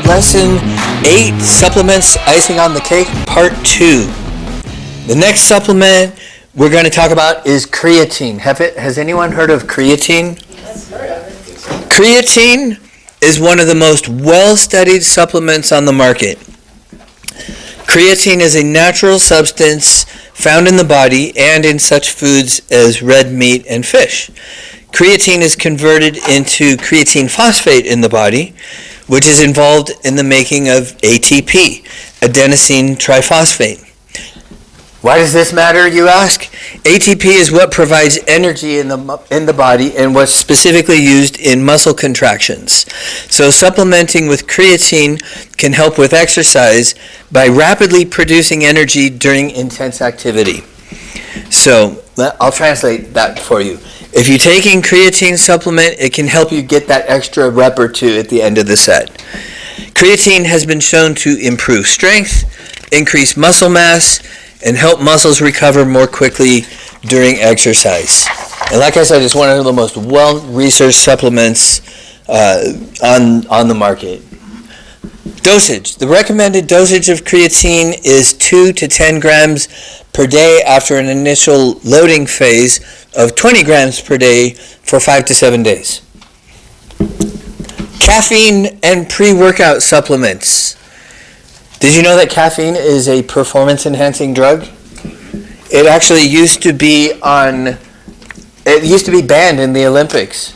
Lesson 8, Supplements, Icing on the Cake, Part 2. The next supplement we're going to talk about is creatine. Has anyone heard of creatine? Creatine is one of the most well-studied supplements on the market. Creatine is a natural substance found in the body and in such foods as red meat and fish. Creatine is converted into creatine phosphate in the body, which is involved in the making of ATP, adenosine triphosphate. Why does this matter, you ask? ATP is what provides energy in the body and what's specifically used in muscle contractions. So supplementing with creatine can help with exercise by rapidly producing energy during intense activity. So I'll translate that for you. If you're taking creatine supplement, it can help you get that extra rep or two at the end of the set. Creatine has been shown to improve strength, increase muscle mass, and help muscles recover more quickly during exercise. And like I said, it's one of the most well-researched supplements on the market. Dosage. The recommended dosage of creatine is 2 to 10 grams per day after an initial loading phase of 20 grams per day for 5 to 7 days. Caffeine and pre-workout supplements. Did you know that caffeine is a performance-enhancing drug? It actually used to be banned in the Olympics.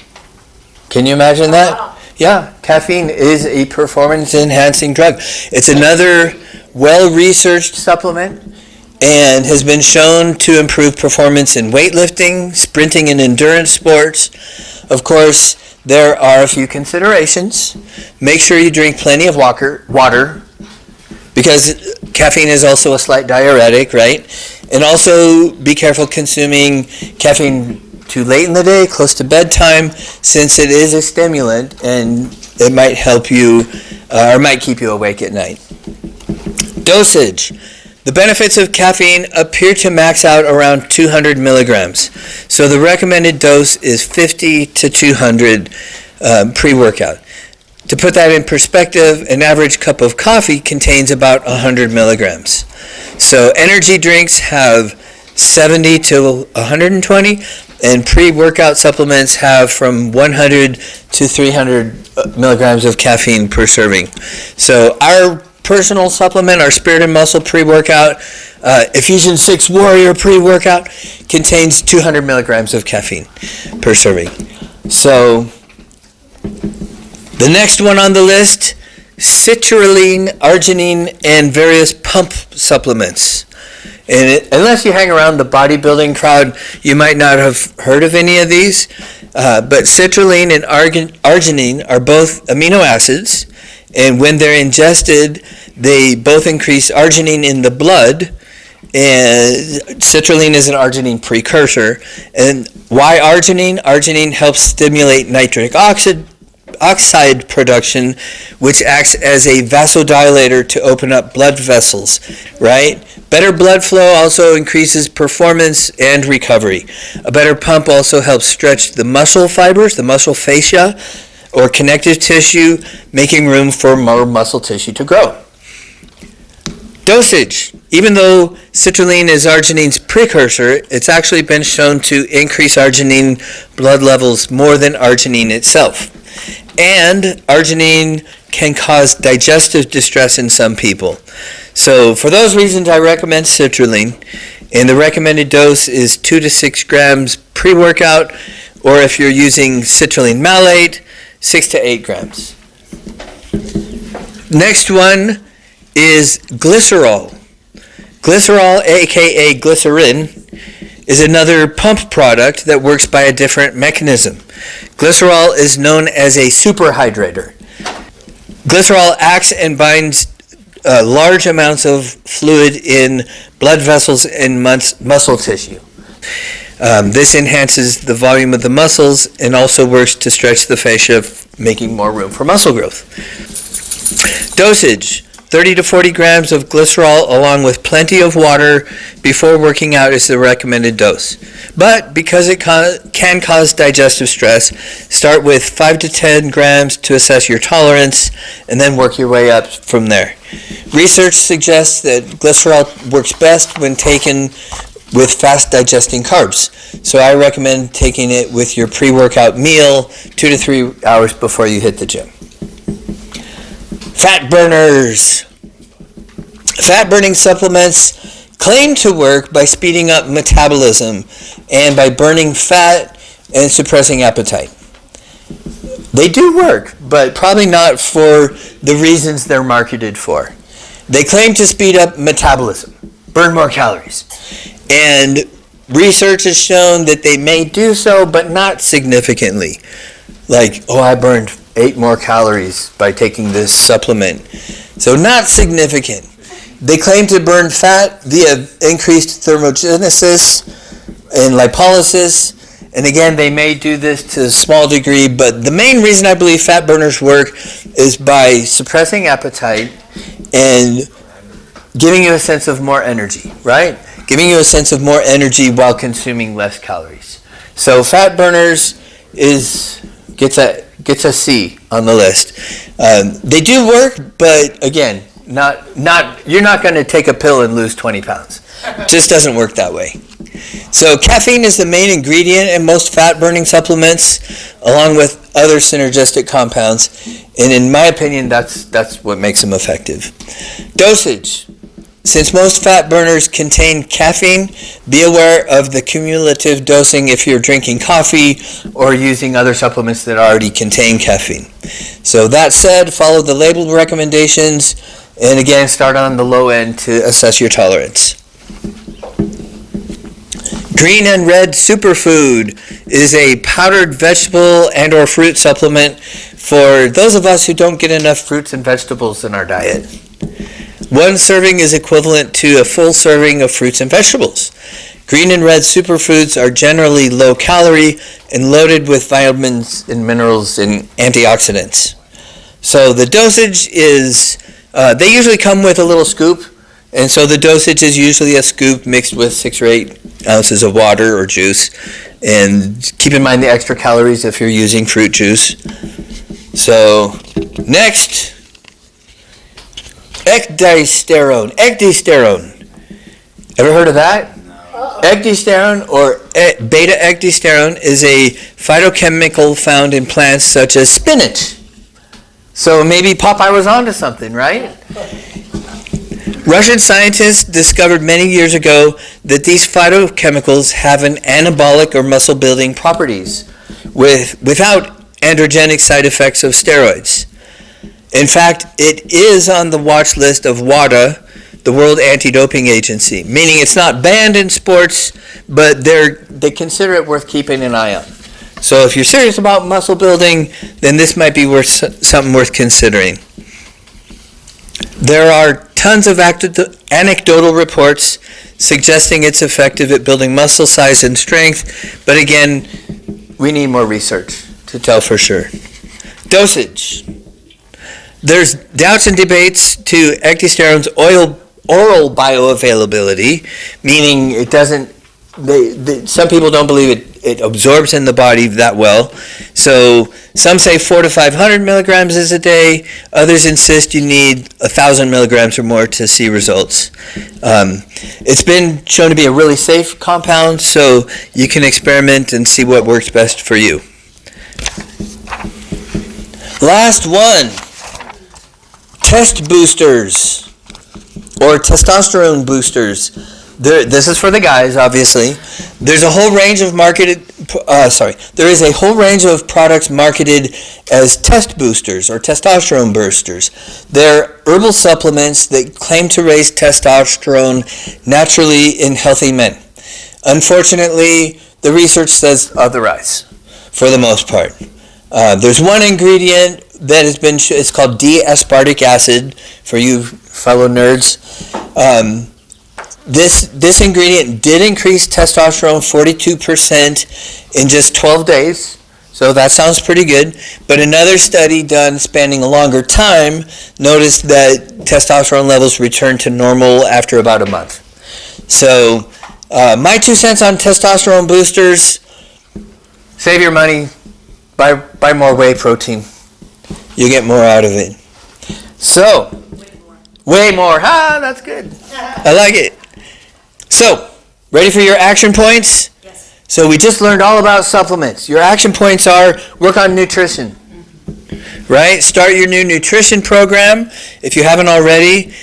Can you imagine that? Yeah, caffeine is a performance-enhancing drug. It's another well-researched supplement and has been shown to improve performance in weightlifting, sprinting, and endurance sports. Of course, there are a few considerations. Make sure you drink plenty of water, because caffeine is also a slight diuretic, right? And also be careful consuming caffeine too late in the day, close to bedtime, since it is a stimulant and it might help you or might keep you awake at night. Dosage. The benefits of caffeine appear to max out around 200 milligrams. So the recommended dose is 50 to 200 pre-workout. To put that in perspective, an average cup of coffee contains about 100 milligrams. So energy drinks have 70 to 120, and pre-workout supplements have from 100 to 300 milligrams of caffeine per serving. So our personal supplement, our Spirit and Muscle pre-workout, Ephesians 6 Warrior pre-workout, contains 200 milligrams of caffeine per serving. So the next one on the list, citrulline, arginine, and various pump supplements. And unless you hang around the bodybuilding crowd, you might not have heard of any of these. But citrulline and arginine are both amino acids, and when they're ingested, they both increase arginine in the blood. And citrulline is an arginine precursor. And why arginine? Arginine helps stimulate nitric oxide production, which acts as a vasodilator to open up blood vessels, right? Better blood flow also increases performance and recovery. A better pump also helps stretch the muscle fibers, the muscle fascia, or connective tissue, making room for more muscle tissue to grow. Dosage. Even though citrulline is arginine's precursor, it's actually been shown to increase arginine blood levels more than arginine itself. And arginine can cause digestive distress in some people. So for those reasons, I recommend citrulline. And the recommended dose is 2 to 6 grams pre-workout, or if you're using citrulline malate, 6 to 8 grams. Next one is glycerol. Glycerol, aka glycerin, is another pump product that works by a different mechanism. Glycerol is known as a superhydrator. Glycerol acts and binds large amounts of fluid in blood vessels and muscle tissue. This enhances the volume of the muscles and also works to stretch the fascia, making more room for muscle growth. Dosage. 30 to 40 grams of glycerol along with plenty of water before working out is the recommended dose. But because it can cause digestive stress, start with 5 to 10 grams to assess your tolerance and then work your way up from there. Research suggests that glycerol works best when taken with fast digesting carbs. So I recommend taking it with your pre-workout meal 2 to 3 hours before you hit the gym. Fat burners. Fat burning supplements claim to work by speeding up metabolism and by burning fat and suppressing appetite. They do work, but probably not for the reasons they're marketed for. They claim to speed up metabolism, burn more calories. And research has shown that they may do so, but not significantly. Like, I burned 8 more calories by taking this supplement. So not significant. They claim to burn fat via increased thermogenesis and lipolysis. And again, they may do this to a small degree, but the main reason I believe fat burners work is by suppressing appetite and giving you a sense of more energy, right? Giving you a sense of more energy while consuming less calories. So fat burners gets a C on the list. They do work, but again, you're not going to take a pill and lose 20 pounds. Just doesn't work that way. So caffeine is the main ingredient in most fat-burning supplements, along with other synergistic compounds. And in my opinion, that's what makes them effective. Dosage. Since most fat burners contain caffeine, be aware of the cumulative dosing if you're drinking coffee or using other supplements that already contain caffeine. So that said, follow the labeled recommendations, and again, start on the low end to assess your tolerance. Green and Red Superfood is a powdered vegetable and or fruit supplement for those of us who don't get enough fruits and vegetables in our diet. One serving is equivalent to a full serving of fruits and vegetables. Green and red superfoods are generally low calorie and loaded with vitamins and minerals and antioxidants. So the dosage is, they usually come with a little scoop, and so the dosage is usually a scoop mixed with 6 or 8 ounces of water or juice. And keep in mind the extra calories if you're using fruit juice. So next, ecdysterone. Ever heard of that? No. Ecdysterone or beta-ecdysterone is a phytochemical found in plants such as spinach. So maybe Popeye was onto something, right? Russian scientists discovered many years ago that these phytochemicals have an anabolic or muscle-building properties without androgenic side effects of steroids. In fact, it is on the watch list of WADA, the World Anti-Doping Agency, meaning it's not banned in sports, but they consider it worth keeping an eye on. So if you're serious about muscle building, then this might be something worth considering. There are tons of anecdotal reports suggesting it's effective at building muscle size and strength, but again, we need more research to tell for sure. Dosage. There's doubts and debates to ecdysterone's oral bioavailability, meaning it doesn't. Some people don't believe it absorbs in the body that well. So some say 400 to 500 milligrams is a day. Others insist you need 1,000 milligrams or more to see results. It's been shown to be a really safe compound, so you can experiment and see what works best for you. Last one. Test boosters or testosterone boosters. This is for the guys, obviously. There's a whole range of There is a whole range of products marketed as test boosters or testosterone boosters. They're herbal supplements that claim to raise testosterone naturally in healthy men. Unfortunately, the research says otherwise, for the most part. There's one ingredient that has been, it's called D-aspartic acid, for you fellow nerds. This ingredient did increase testosterone 42% in just 12 days. So that sounds pretty good. But another study done spanning a longer time noticed that testosterone levels return to normal after about a month. So my 2 cents on testosterone boosters: save your money, buy more whey protein. You get more out of it. So, way more. Ha, that's good. I like it. So, ready for your action points? Yes. So we just learned all about supplements. Your action points are: work on nutrition. Right? Start your new nutrition program. If you haven't already,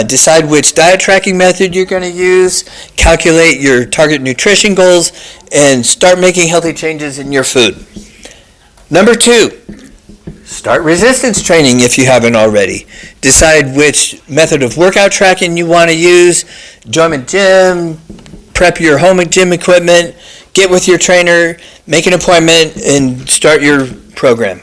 decide which diet tracking method you're going to use, calculate your target nutrition goals, and start making healthy changes in your food. Number 2, start resistance training if you haven't already. Decide which method of workout tracking you want to use. Join a gym, prep your home gym equipment, get with your trainer, make an appointment, and start your program.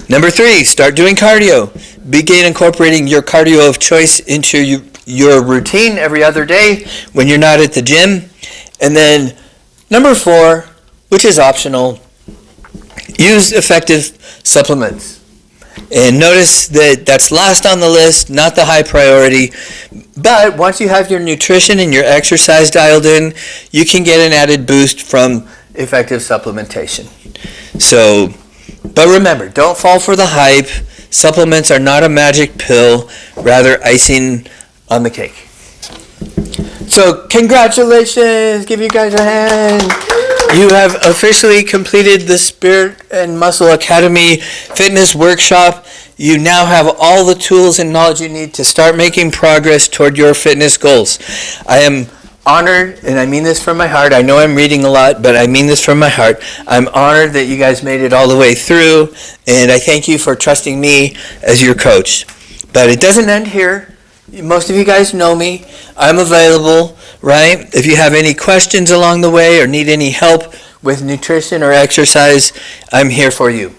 Number 3, start doing cardio. Begin incorporating your cardio of choice into your routine every other day when you're not at the gym. And then number 4, which is optional, use effective supplements. And notice that that's last on the list, not the high priority. But once you have your nutrition and your exercise dialed in, you can get an added boost from effective supplementation. So, but remember, don't fall for the hype. Supplements are not a magic pill, rather icing on the cake. So congratulations, give you guys a hand. You have officially completed the Spirit and Muscle Academy Fitness Workshop. You now have all the tools and knowledge you need to start making progress toward your fitness goals. I am honored, and I mean this from my heart. I know I'm reading a lot, but I mean this from my heart. I'm honored that you guys made it all the way through, and I thank you for trusting me as your coach. But it doesn't end here. Most of you guys know me. I'm available, right? If you have any questions along the way or need any help with nutrition or exercise, I'm here for you.